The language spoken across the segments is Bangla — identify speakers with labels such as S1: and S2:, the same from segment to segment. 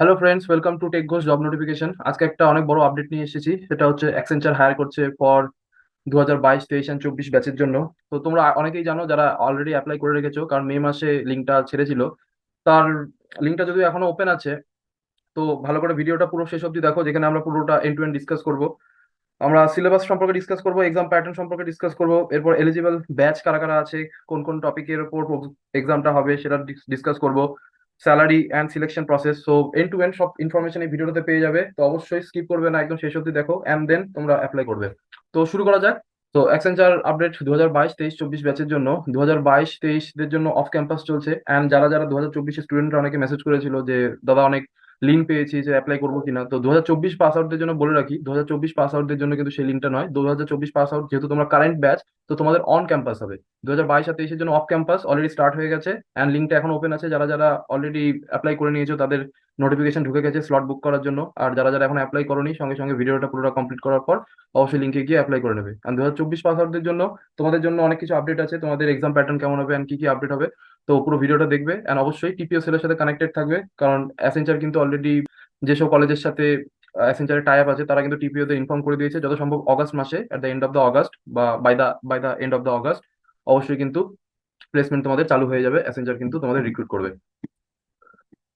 S1: Hello friends, welcome to tech Ghosh job notification. আজকে একটা অনেক বড় আপডেট নিয়ে এসেছি। সেটা হচ্ছে অ্যাকসেঞ্চার হায়ার করছে ফর 2022, 23 অ্যান্ড 24 ব্যাচের জন্য। তো তোমরা অনেকেই জানো যারা অলরেডি অ্যাপ্লাই করে রেখেছো, কারণ মে মাসে লিঙ্কটা ছেড়েছিল। তার লিঙ্কটা যদিও এখনো ওপেন আছে, তো ভালো করে ভিডিওটা পুরো শেষ অবধি দেখো, যেখানে আমরা পুরোটা এন্ড টু এন্ড ডিসকাস করবো। আমরা সিলেবাস সম্পর্কে ডিসকাস করবো, এক্সাম প্যাটার্ন সম্পর্কে ডিসকাস করবো, এরপর এলিজিবল ব্যাচ কারা কারা আছে, কোন কোন টপিকের উপর এক্সামটা হবে সেটা ডিসকাস করবো, salary and selection process. So end to end সব ইনফরমেশন এই ভিডিওতে পেয়ে যাবে। তো অবশ্যই স্কিপ করবে না, একদম শেষ অবধি দেখো অ্যান্ড দেন তোমরা অ্যাপ্লাই করবে। তো শুরু করা যাক। তো অ্যাকসেঞ্চার আপডেট 2022, 23, 24 ব্যাচের জন্য। 2022, 23 দের জন্য অফ ক্যাম্পাস চলছে। অ্যান্ড যারা যারা 2024 স্টুডেন্টরা অনেকে মেসেজ করেছিল যে দাদা অনেক লিঙ্ক পেয়েছি যে অ্যাপ্লাই করবো কিনা। তো 2024 পাস আউটদের জন্য বলে রাখি, 2024 পাস আউটদের জন্য কিন্তু সেই লিঙ্কটা নয়। 2024 পাস আউট যেহেতু তোমরা কারেন্ট ব্যাচ, তো তোমাদের অন ক্যাম্পাস হবে। 2022 আর 23-এর জন্য অফ ক্যাম্পাস অলরেডি স্টার্ট হয়ে গেছে, অ্যান্ড লিঙ্কটা এখন ওপেন আছে। যারা যারা অলরেডি অ্যাপ্লাই করে নিয়েছো তাদের নোটিফিকেশন ঢুকে গেছে স্লট বুক করার জন্য। আর যারা যারা এখন অ্যাপ্লাই করোনি, সঙ্গে সঙ্গে ভিডিওটা পুরোটা কমপ্লিট করার পর অবশ্যই লিঙ্কে গিয়ে অ্যাপ্লাই করে নেবে। আর 2024 পাস আউটদের জন্য তোমাদের জন্য অনেক কিছু আপডেট আছে। তোমাদের এক্সাম প্যাটার্ন কেমন হবে অ্যান্ড কি কি আপডেট হবে, তো পুরো ভিডিওটা দেখবে। অ্যান্ড অবশ্যই টিপিও সেলের সাথে কানেক্টেড থাকবে, কারণ অ্যাসেঞ্চার কিন্তু অলরেডি যেসব কলেজের সাথে অ্যাসেঞ্চারের টাই আপ আছে তারা কিন্তু টিপিও তে ইনফর্ম করে দিয়েছে যত সম্ভব অগস্ট মাসে, at the end of the August বা by the end of the August অবশ্যই কিন্তু প্লেসমেন্ট তোমাদের চালু হয়ে যাবে। অ্যাসেঞ্চার কিন্তু তোমাদের রিক্রুট করবে।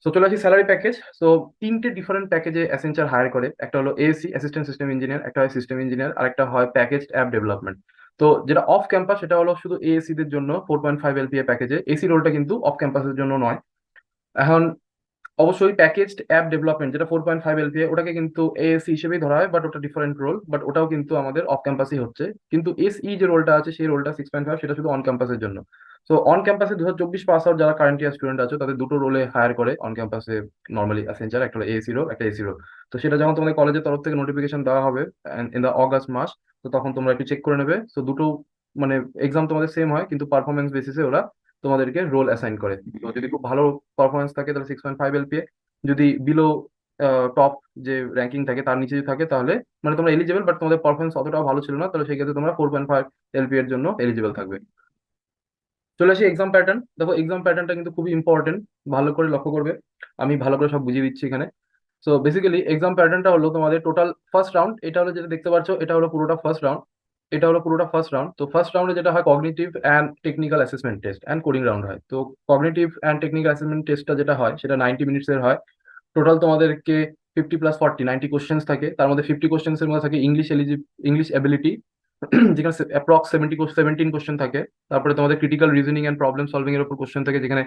S1: সো চলে আসি স্যালারি প্যাকেজ। সো তিনটে ডিফারেন্ট প্যাকেজে অ্যাসেঞ্চার হায়ার করে। একটা হলো এএসি, অ্যাসিস্ট্যান্ট সিস্টেম ইঞ্জিনিয়ার, একটা হয় সিস্টেম ইঞ্জিনিয়ার, আর একটা হয় প্যাকেজড অ্যাপ ডেভেলপমেন্ট। তো যেটা অফ ক্যাম্পাস সেটা হলো শুধু এএসি দের জন্য 4.5 এলপিএ প্যাকেজে। এসি রোলটা কিন্তু অফ ক্যাম্পাসের জন্য নয়। এখন অবশ্যই প্যাকেজড অ্যাপ ডেভেলপমেন্ট যেটা 4.5 এলপিএ, ওটাকে কিন্তু এএসসি হিসেবেই ধরা হয়, বাট ওটা ডিফারেন্ট রোল। বাট ওটাও কিন্তু আমাদের অফ ক্যাম্পাসই হচ্ছে। কিন্তু এসই যে রোলটা আছে সেই রোলটা 6.5, সেটা শুধু অন ক্যাম্পাসের জন্য। সো অন ক্যাম্পাসে 2024 পাস আউট যারা কারেন্ট ইয়ার স্টুডেন্ট আছে তাদের দুটো রোলে হায়ার করে অন ক্যাম্পাসে নর্মালি অ্যাসেঞ্চার, একটা হলো এএসি রোল, একটা এসি রোল। তো সেটা যখন তোমাদের কলেজের তরফ থেকে নোটিফিকেশন দেওয়া হবে ইন দা অগাস্ট মাস, তো তখন তোমরা একটু চেক করে নেবে। তো দুটো মানে এক্সাম তোমাদের সেম হয়, কিন্তু পারফরমেন্স বেসিসে ওরা তোমাদেরকে রোল অ্যাসাইন করে। তো যদি খুব ভালো পারফরমেন্স থাকে তাহলে 6.5 এলপিএ, যদি বিলো টপ যে র্যাঙ্কিং থাকে তার নিচে যদি থাকে তাহলে মানে তোমরা এলিজিবল, বাট তোমাদের পারফরমেন্স অতটাও ভালো ছিল না, তাহলে সেই ক্ষেত্রে তোমরা 4.5 এলপি এর জন্য এলিজিবল থাকবে। চলে আসি এক্সাম প্যাটার্ন। দেখো এক্সাম প্যাটার্নটা কিন্তু খুবই ইম্পর্টেন্ট, ভালো করে লক্ষ্য করবে। আমি ভালো করে সব বুঝিয়ে দিচ্ছি এখানে। সো বেসিক্যালি এক্সাম প্যাটার্নটা হলো তোমাদের টোটাল ফার্স্ট রাউন্ড, এটা হলো যেটা দেখতে পাচ্ছ, এটা হলো পুরোটা ফার্স্ট রাউন্ড। এটা হলো পুরোটা ফার্স্ট রাউন্ড। তো ফার্স্ট রাউন্ডে যেটা হয় cognitive and technical assessment test and coding round হয়। তো কগনিটিভ অ্যান্ড টেকনিক্যাল অ্যাসেসমেন্ট টেস্টটা যেটা হয় সেটা 90 মিনিটস এর হয়। টোটাল তোমাদেরকে 50 + 40, 90 কোশ্চেন্স থাকে। তার মধ্যে 50 কোশ্চেন্স এর মধ্যে থাকে ইংলিশ এবিলিটি, যেখানে অ্যাপ্রক্স 17 কোশ্চেন থাকে। তারপরে তোমাদের critical reasoning and problem solving এর উপর কোশ্চেন থাকে, যেখানে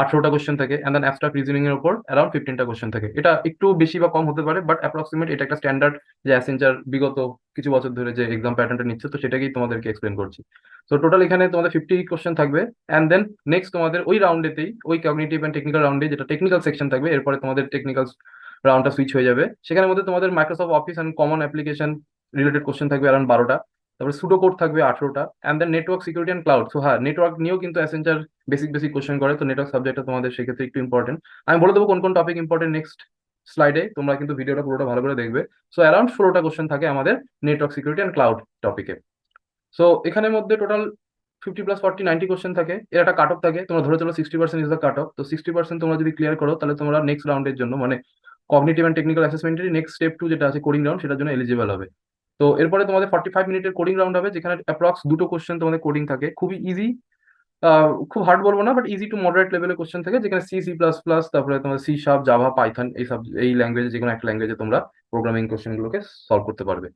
S1: 18টা কোশ্চেন থাকে। এন্ড দেন অ্যাবস্ট্রাক্ট রিজনিং এর উপর অ্যারাউন্ড 15টা কোশ্চেন থাকে। এটা একটু বেশি বা কম হতে পারে, বাট অ্যাপ্রক্সিমেট এটা একটা স্ট্যান্ডার্ড যে অ্যাসেঞ্চার বিগত কিছু বছর ধরে যে এক্সাম প্যাটার্নটা নিচ্ছে, তো সেটাকেই তোমাদেরকে এক্সপ্লেন করছি। তো টোটাল এখানে তোমাদের 50 কোশ্চেন থাকবে। অ্যান্ড দেন নেক্সট তোমাদের ওই রাউন্ডেতেই, ওই কগনিটিভ অ্যান্ড টেকনিক্যাল রাউন্ডে যেটা টেকনিক্যাল সেকশন থাকবে, এরপরে তোমাদের টেকনিক্যাল রাউন্ডটা সুইচ হয়ে যাবে। সেখানের মধ্যে তোমাদের Microsoft office and common application related question থাকবে অ্যারাউন্ড 12টা। তারপরে সুডো কোড থাকবে 18টা। And then network security and cloud. So হ্যাঁ, নেটওয়ার্ক নিয়েও কিন্তু অ্যাসেঞ্চার বেসিক বেসিক কোশ্চেন করে। তো নেটওয়ার্ক সাবজেক্টটা তোমাদের সেক্ষেত্রে একটু ইম্পর্টেন্ট। আমি বলে দেবো কোন কোন টপিক ইম্পর্টেন্ট নেক্সট স্লাইডে, তোমরা কিন্তু ভিডিওটা পুরোটা ভালো করে দেখবে। সো অ্যারাউন্ড 16টা কোশ্চেন থাকে আমাদের নেটওয়ার্ক সিকিউরিটি অ্যান্ড ক্লাউড টপিকে। সো এখানের মধ্যে টোটাল 50 + 40, 90 কোশ্চেন থাকে। এর একটা কাট অফ থাকে, তোমরা ধরে চলো 60% ইজ দ্য কাট অফ। তো 60% তোমরা যদি ক্লিয়ার করো তাহলে তোমরা নেক্সট রাউন্ডের জন্য মানে কগনিটিভ অ্যান্ড টেকনিক্যাল অ্যাসেসমেন্টের নেক্সট স্টেপ 2 যেটা আছে কোডিং রাউন্ড, সেটার জন্য এলিজিবল হবে। তো এরপরে তোমাদের 45 মিনিটের কোডিং রাউন্ড হবে, যেখানে অ্যাপ্রক্স দুটো কোশ্চেন তোমাদের কোডিং থাকে, খুবই ইজি। খুব হার্ড বলবো না, বাট ইজি টু মডারেট লেভেলের কোশ্চেন থাকে, যেখানে সি প্লাস প্লাস, তারপরে তোমার সি শার্প, জাভা, পাইথন, এই ল্যাঙ্গুয়েজে যে কোনো একটা ল্যাঙ্গুয়েজে তোমরা প্রোগ্রামিং কোশ্চেন গুলোকে সলভ করতে পারবে।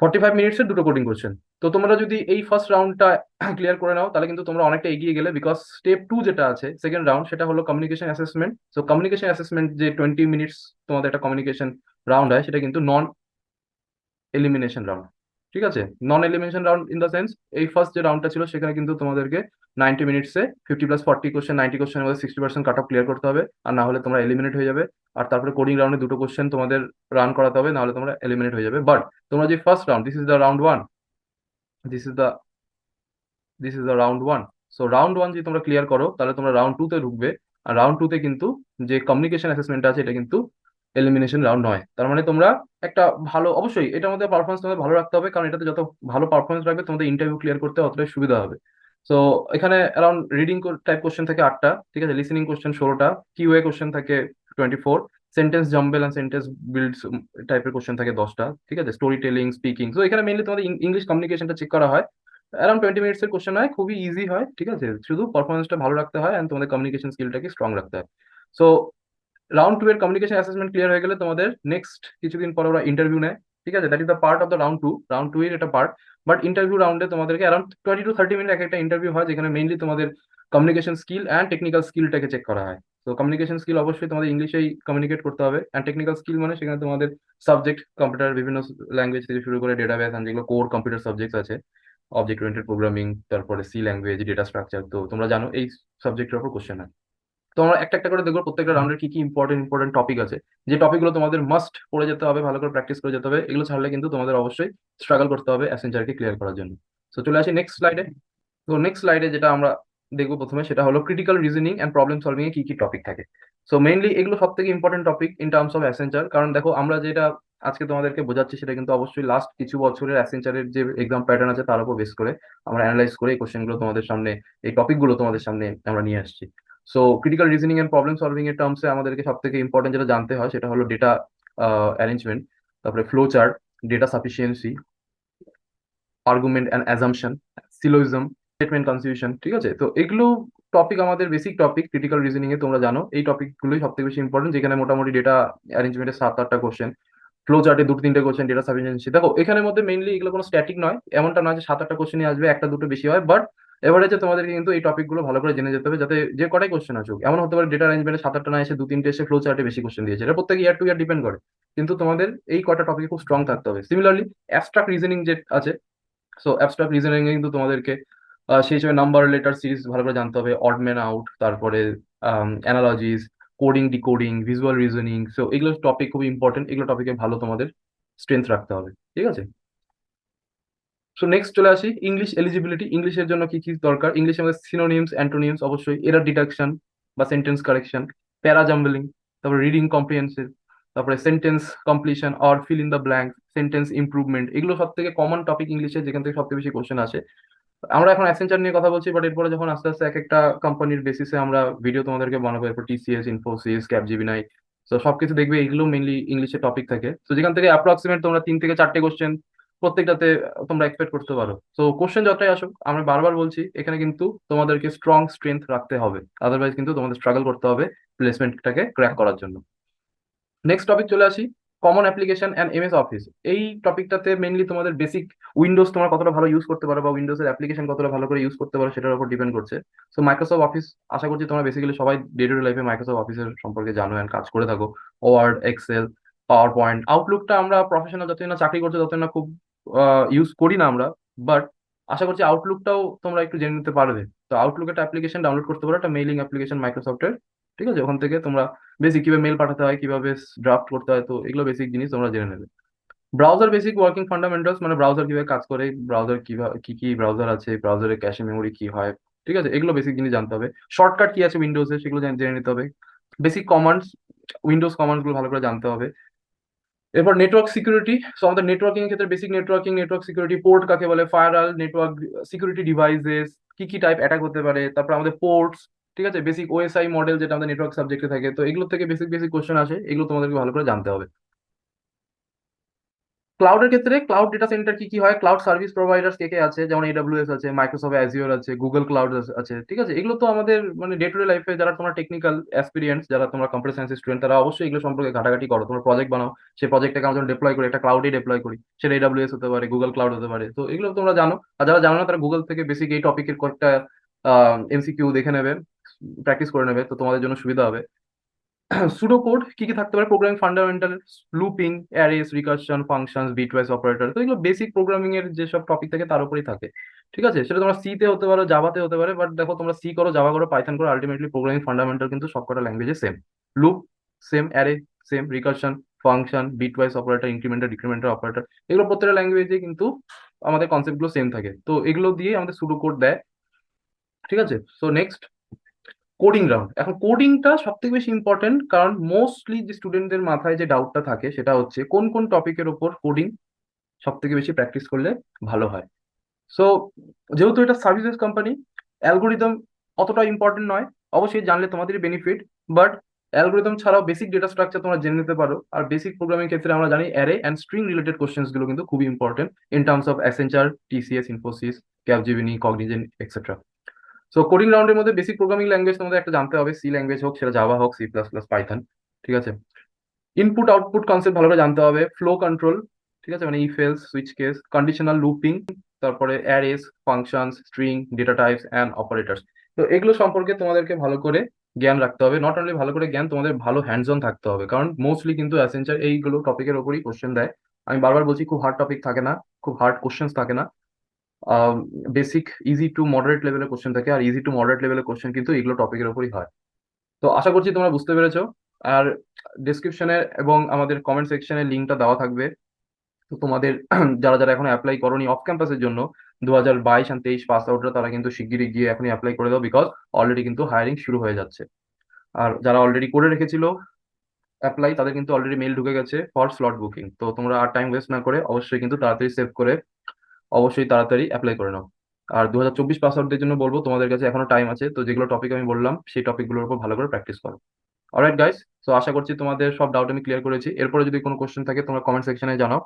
S1: 45 মিনিটসের দুটো কোডিং কোশ্চেন। তো তোমরা যদি এই ফার্স্ট রাউন্ডটা ক্লিয়ার করে নাও তাহলে কিন্তু তোমরা অনেকটা এগিয়ে গেলে, বিকজ স্টেপ 2 যেটা আছে সেকেন্ড রাউন্ড, সেটা হলো communication assessment. So communication assessment যে 20 মিনিটস তোমাদের একটা কমিউনিকেশন রাউন্ড হয়, সেটা কিন্তু নন এলিমিনেশন রাউন্ড। ঠিক আছে, non elimination round in the sense, এই ফার্স্ট যে রাউন্ডটা ছিল সেখানে কিন্তু তোমাদেরকে 90 মিনিটসে 50 + 40 কোশ্চেন, 90 কোশ্চেনের মধ্যে 60% কাট অফ ক্লিয়ার করতে হবে, আর না হলে তোমরা এলিমিনেট হয়ে যাবে। আর তারপরে কোডিং রাউন্ডে দুটো কোশ্চেন তোমাদের রান করাতে হবে, না হলে তোমরা এলিমিনেট হয়ে যাবে। বাট তোমরা যে first round, this is the round one, this is the this is the round one. So round one যদি তোমরা ক্লিয়ার করো তাহলে তোমরা রাউন্ড টু তে ঢুকবে। আর রাউন্ড টু তে কিন্তু যে কমিউনিকেশন অ্যাসেসমেন্ট আছে এটা কিন্তু এলিমিনেশন রাউন্ড নয়। তার মানে তোমরা একটা ভালো, অবশ্যই এটার মধ্যে পারফরমেন্স তোমাদের ভালো রাখতে হবে, কারণ এটাতে যত ভালো পারফরমেন্স রাখবে তোমাদের ইন্টারভিউ ক্লিয়ার করতে অতটাই সুবিধা হবে। সো এখানে অ্যারাউন্ড রিডিং টাইপ কোশ্চেন থাকে 8টা, ঠিক আছে, লিসেনিং কোশ্চেন 16টা, কিউএ কোশ্চেন থাকে 24, sentence jumble and sentence builds টাইপের কোশ্চেন থাকে 10টা, ঠিক আছে, স্টোরি টেলিং, স্পিকিং। তো এখানে মেইনলি তোমাদের ইংলিশ কমিউনিকেশনটা চেক করা হয়। অ্যারাউন্ড 20 মিনিটস এর কোশ্চেন হয়, খুবই ইজি হয়, ঠিক আছে, শুধু পারফরমেন্সটা ভালো রাখতে হয় অ্যান্ড তোমাদের কমিউনিকেশন স্কিলটাকে স্ট্রং রাখতে হয়। সো রাউন্ড 2 এর কমিউনিকেশন অ্যাসেসমেন্ট ক্লিয়ার হয়ে গেলে তোমাদের নেক্সট কিছুদিন পর ওরা ইন্টারভিউ নেয়, ঠিক আছে, that is the part of the round two এর এটা পার্ট। বাট ইন্টারভিউ রাউন্ডে তোমাদেরকে অ্যারাউন্ড 20 to 30 মিনিট এক একটা ইন্টারভিউ হয়, যেখানে মেইনলি তোমাদের কমিউনিকেশন স্কিল অ্যান্ড টেকনিক্যাল স্কিলটাকে চেক করা হয়। তো কমিউনিকেশন স্কিল অবশ্যই তোমাদের ইংলিশেই কমিউনিকেট করতে হবে, অ্যান্ড টেকনিক্যাল স্কিল মানে সেখানে তোমাদের সাবজেক্ট কম্পিউটার বিভিন্ন ল্যাঙ্গুয়েজ থেকে শুরু করে ডেটাবেস অ্যান্ড যেগুলো কোর কম্পিউটার সাবজেক্টস আছে, অবজেক্ট ওরিয়েন্টেড প্রোগ্রামিং, তারপরে সি ল্যাঙ্গুয়েজ, ডেটা স্ট্রাকচার, তো তোমরা জানো এই সাবজেক্টের উপর কোশ্চেন হয়। তো আমরা একটা একটা করে দেখবো প্রত্যেকটা রাউন্ডের কি কি ইম্পর্টেন্ট টপিক আছে, যে টপিকগুলো তোমাদের মাস্ট পড়ে যেতে হবে, ভালো করে প্র্যাকটিস করে যেতে হবে। এগুলো ছাড়লে কিন্তু তোমাদের অবশ্যই স্ট্রাগল করতে হবে অ্যাসেঞ্জারকে ক্লিয়ার করার জন্য। তো চলে আসি নেক্সট স্লাইডে। তো নেক্সট স্লাইডে যেটা আমরা দেখবো প্রথমে, সেটা হলো critical reasoning and problem solving এ কি কি টপিক থাকে। সো মেইনলি এগুলো সব থেকে important topic in terms of Accenture, কারণ দেখো আমরা যেটা আজকে তোমাদেরকে বোঝাচ্ছি সেটা কিন্তু অবশ্যই লাস্ট কিছু বছরের অ্যাসেঞ্চারের যে এক্সাম প্যাটার্ন আছে তার উপর বেস করে আমরা অ্যানালাইজ করে এই কোশ্চেনগুলো তোমাদের সামনে, এই টপিকগুলো তোমাদের সামনে আমরা নিয়ে আসছি। So critical reasoning and problem solving এর টার্মসে আমাদেরকে সব থেকে ইম্পর্টেন্ট যেটা জানতে হয় সেটা হলো ডেটা অ্যারেঞ্জমেন্ট, তারপরে flow chart, data sufficiency, argument and assumption, syllogism, statement confusion, ঠিক আছে। তো এগুলো টপিক আমাদের বেসিক টপিক ক্রিটিক্যাল রিজনিং এ, তোমরা জানো এই টপিকগুলোই সব থেকে বেশি ইম্পর্টেন্ট, যেখানে মোটামুটি ডেটা অ্যারেঞ্জমেন্টের 7-8টা কোশ্চেন, ফ্লো চার্টে 2-3টে কোশ্চেন, ডেটা সাফিসিয়েন্সি। দেখো এখানের মধ্যে মেইনলি এগুলো কোনো স্ট্যাটিক নয়, এমনটা নয় যে 7-8টা কোশ্চেনই আসবে, একটা দুটো বেশি হয়, বাট এভারেজে তোমাদেরকে কিন্তু এই টপিকগুলো ভালো করে জেনে যেতে হবে, যাতে যে কটাই কোশ্চেন আসুক, এমন হতে পারে ডেটা অ্যারেঞ্জমেন্টে 7-8টা না এসে 2-3টে এসে ফ্লো চার্টে বেশি কোশ্চেন দিয়েছে, এটা প্রত্যেক ইয়ার টু ইয়ার ডিপেন্ড করে। কিন্তু তোমাদের এই কটা টপিকে খুব স্ট্রং থাকতে হবে। সিমিলারলি অ্যাবস্ট্রাক্ট রিজনিং যে আছে, সো অ্যাবস্ট্রাক্ট রিজনিং এ কিন্তু তোমাদেরকে সেই হিসেবে নাম্বার লেটার সিরিজ ভালো করে জানতে হবে, অড ম্যান আউট, তারপরে অ্যানালজিস, coding decoding, visual reasoning. So এগুলো টপিক খুবই ইম্পর্টেন্ট, এগুলো টপিকে ভালো তোমাদের স্ট্রেংথ রাখতে হবে, ঠিক আছে। সো নেক্সট চলে আসি ইংলিশ এলিজিবিলিটি। ইংলিশের জন্য কি কি দরকার, ইংলিশের মধ্যে সিনোনিমস, অ্যান্টোনিমস, অবশ্যই এরর ডিটেকশন বা সেন্টেন্স কারেকশন, প্যারা জাম্বলিং, তারপরে রিডিং কম্প্রিহেনসিভ, তারপরে sentence completion or fill in the blank, sentence improvement, এগুলো সব থেকে কমন টপিক ইংলিশে, যেখান থেকে সবথেকে বেশি কোশ্চেন আসে। আমরা এখন অ্যাসেঞ্চার নিয়ে কথা বলছি, বাট এরপরে যখন আস্তে আস্তে এক একটা কোম্পানির বেসিসে আমরা ভিডিও তোমাদেরকে বানাবো, এরপর টিসিএস, ইনফোসিস, ক্যাপজিমিনাই, তো সবকিছু দেখবে এগুলো মেইনলি ইংলিশে টপিক থাকে। তো যেখান থেকে অ্যাপ্রক্সিমেট তোমরা 3 থেকে 4টে কোশ্চেন প্রত্যেকটাতে তোমরা এক্সপেক্ট করতে পারো। তো কোশ্চেন যতটাই আসুক, আমরা বারবার বলছি এখানে কিন্তু তোমাদেরকে স্ট্রং স্ট্রেংথ রাখতে হবে, আদারওয়াইজ কিন্তু তোমাদের স্ট্রাগল করতে হবে প্লেসমেন্টটাকে ক্র্যাক করার জন্য। নেক্সট টপিক চলে আসি common application and MS office. এই টপিকটাতে মেইনলি তোমাদের বেসিক উইন্ডোজ তোমরা কতটা ভালো ইউজ করতে পারো বা উইন্ডোজের অ্যাপ্লিকেশন কতটা ভালো করে ইউজ করতে পারো সেটার উপর ডিপেন্ড করছে। সো মাইক্রোসফট অফিস, আশা করছি তোমরা বেসিক্যালি সবাই ডে টু ডে লাইফে মাইক্রোসফট অফিসের সম্পর্কে জানো অ্যান্ড কাজ করে থাকো। ওয়ার্ড, এক্সেল, পাওয়ার পয়েন্ট, আউটলুকটা আমরা প্রফেশনাল যতদিন না চাকরি করছো ততদিন না খুব ইউজ করি না আমরা, বাট আশা করছি আউটলুকটাও তোমরা একটু জেনে নিতে পারবে। তো আউটলুক একটা অ্যাপ্লিকেশন ডাউনলোড করতে পারো, একটা মেইলিং অ্যাপ্লিকেশন মাইক্রোসফটের, ঠিক আছে, ওখান থেকে তোমরা বেসিক কিভাবে মেল পাঠাতে হয়, কিভাবে ড্রাফট করতে হয়, তো এগুলো বেসিক জিনিস তোমরা জেনে নেবে। ব্রাউজার বেসিক ওয়ার্কিং ফান্ডামেন্টালস, মানে ব্রাউজার কিভাবে কাজ করে, ব্রাউজার কিভাবে কি কি ব্রাউজার আছে, ব্রাউজারের ক্যাশে মেমোরি কি হয়, ঠিক আছে, এগুলো বেসিক জিনিস জানতে হবে। শর্টকাট কি আছে উইন্ডোজে সেগুলো জেনে নিতে হবে। বেসিক কমান্ডস, উইন্ডোজ কমান্ডস গুলো ভালো করে জানতে হবে। এরপর নেটওয়ার্ক সিকিউরিটি, সো আমাদের নেটওয়ার্কিং এর ক্ষেত্রে basic networking, network security, port কাকে বলে, ফায়ারওয়াল, নেটওয়ার্ক সিকিউরিটি ডিভাইসেস, কি কি টাইপ অ্যাটাক হতে পারে, তারপর আমাদের পোর্টস, ঠিক আছে, বেসিক ওএসআই মডেল যেটা আমাদের নেটওয়ার্ক সাবজেক্টে থাকে, তো এগুলো থেকে বেসিক বেসিক কোশ্চেন আসে, এগুলো তোমাদেরকে ভালো করে জানতে হবে। ক্লাউডের ক্ষেত্রে ক্লাউড ডেটা সেন্টার কি কি হয়, ক্লাউড সার্ভিস প্রোভাইডার্স কে কে আছে, যেমন এডব্লিউএস আছে, মাইক্রোসফট অ্যাজিওর আছে, গুগল ক্লাউড আছে, ঠিক আছে। এগুলো তো আমাদের মানে ডে টু ডে লাইফে যারা তোমরা টেকনিক্যাল এক্সপিরিয়েন্স, যারা তোমরা কম্পিউটার সায়েন্স স্টুডেন্ট, তারা অবশ্যই এগুলো সম্পর্কে ঘাটাঘাটি করো, তোমরা প্রজেক্ট বানাও, সেই প্রজেক্টটাকে আমরা যখন ডিপ্লয় করি একটা ক্লাউডে ডিপ্লয় করি, সেটা এডব্লিউএস হতে পারে, গুগল ক্লাউড হতে পারে, তো এগুলো তোমরা জানো। আর যারা জানো না তারা গুগল থেকে বেসিক এই টপিকের কয়েকটা এমসিকিউ দেখে নেবে, প্র্যাকটিস করে নেবে, তো তোমাদের জন্য সুবিধা হবে। সুডো কোড কি কি থাকতে পারে, programming fundamental, looping, arrays, recursion, functions, bitwise operator, তো এগুলো বেসিক প্রোগ্রামিং এর যেসব টপিক থাকে তার উপরেই থাকে, ঠিক আছে। সেটা তোমরা সি তে হতে পারো, জাভাতে হতে পারে, বাট দেখো তোমরা সি করো, জাভা করো, পাইথন করো, আলটিমেটলি প্রোগ্রামিং ফান্ডামেন্টাল কিন্তু সবকটা ল্যাঙ্গুয়েজে same. Loop same, array same, recursion, function, bitwise operator, incremental decremental operator, এগুলো প্রত্যেকটা ল্যাঙ্গুয়েজে কিন্তু আমাদের কনসেপ্ট গুলো সেম থাকে, তো এগুলো দিয়ে আমাদের সুডো কোড দেয়, ঠিক আছে। So next coding round. এখন কোডিংটা সব থেকে বেশি ইম্পর্টেন্ট, কারণ মোস্টলি যে স্টুডেন্টদের মাথায় যে ডাউটটা থাকে সেটা হচ্ছে কোন কোন টপিকের ওপর কোডিং সব থেকে বেশি প্র্যাকটিস করলে ভালো হয়। সো যেহেতু এটা সার্ভিসেস কোম্পানি, অ্যালগোরিদম অতটা ইম্পর্টেন্ট নয়, অবশ্যই জানলে তোমাদেরই বেনিফিট, বাট অ্যালগোরিদম ছাড়াও বেসিক ডেটা স্ট্রাকচার তোমরা জেনে নিতে পারো। আর বেসিক প্রোগ্রামিং ক্ষেত্রে আমরা জানি array and string related questions গুলো কিন্তু খুবই important in terms of Accenture, TCS, Infosys, Capgemini, Cognizant etcetera. So coding রাউন্ডের মধ্যে বেসিক প্রোগ্রামিং ল্যাঙ্গুয়েজ তোমাদের একটা জানতে হবে, সি ল্যাঙ্গুয়েজ হোক, সেটা জাভা হোক, C++, পাইথন। ঠিক আছে। ইনপুট আউটপুট কনসেপ্ট ভালো করে জানতে হবে, ফ্লো কন্ট্রোল, ঠিক আছে, মানে if else, switch case, conditional looping, তারপরে arrays, functions, string, data types and operators. তো এগুলো সম্পর্কে তোমাদেরকে ভালো করে জ্ঞান রাখতে হবে। নট অনলি ভালো করে জ্ঞান, তোমাদের ভালো হ্যান্ডস অন থাকতে হবে, কারণ মোস্টলি কিন্তু অ্যাসেঞ্চার এইগুলো টপিকের ওপরই কোশ্চেন দেয়। আমি বারবার বলছি, খুব হার্ড টপিক থাকে না, খুব হার্ড কোশ্চেন থাকে না। বেসিক ইজি টু মডারেট লেভেলের কোশ্চেন থাকে, আর ইজি টু মডারেট লেভেলের কোশ্চেন কিন্তু এগুলো টপিকের উপরই হয়। তো আশা করছি তোমরা বুঝতে পেরেছো। আর ডিসক্রিপশনে এবং আমাদের কমেন্ট সেকশনে লিঙ্কটা দেওয়া থাকবে। তো তোমাদের যারা যারা এখন অ্যাপ্লাই করোনি অফ ক্যাম্পাসের জন্য, 2022 আর 2023 পাস আউটরা, তারা কিন্তু শিগগিরই গিয়ে এখনই অ্যাপ্লাই করে দাও, বিকজ অলরেডি কিন্তু হায়ারিং শুরু হয়ে যাচ্ছে। আর যারা অলরেডি করে রেখেছিল অ্যাপ্লাই, তাদের কিন্তু অলরেডি মেল ঢুকে গেছে ফর স্লট বুকিং। তো তোমরা আর টাইম ওয়েস্ট না করে অবশ্যই কিন্তু তাড়াতাড়ি সেভ করে অবশ্যই তাড়াতাড়ি অ্যাপ্লাই করে নাও। আর 2024 পাস আউটদের জন্য বলবো, তোমাদের কাছে এখনো টাইম আছে, তো যেগুলো টপিক আমি বললাম সেই টপিকগুলোর উপর ভালো করে প্র্যাকটিস করো। অলরাইট গাইস, তো আশা করছি তোমাদের সব ডাউট আমি ক্লিয়ার করেছি। এরপরে যদি কোনো কোশ্চেন থাকে তোমরা কমেন্ট সেকশনে জানাও।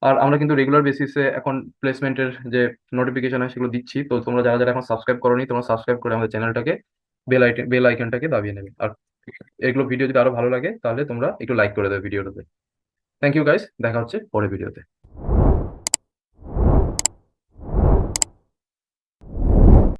S1: আর আমরা কিন্তু রেগুলার বেসিসে এখন প্লেসমেন্টের যে নোটিফিকেশন হয় সেগুলো দিচ্ছি। তো তোমরা যারা যারা এখন সাবস্ক্রাইব করোনি, তোমরা সাবস্ক্রাইব করে আমাদের চ্যানেলটাকে বেল আইকনটাকে দাবিয়ে নেবে। আর এগুলো ভিডিও যদি আরো ভালো লাগে তাহলে তোমরা একটু লাইক করে দেবে ভিডিওটাতে। থ্যাংক ইউ গাইস, দেখা হচ্ছে পরের ভিডিওতে।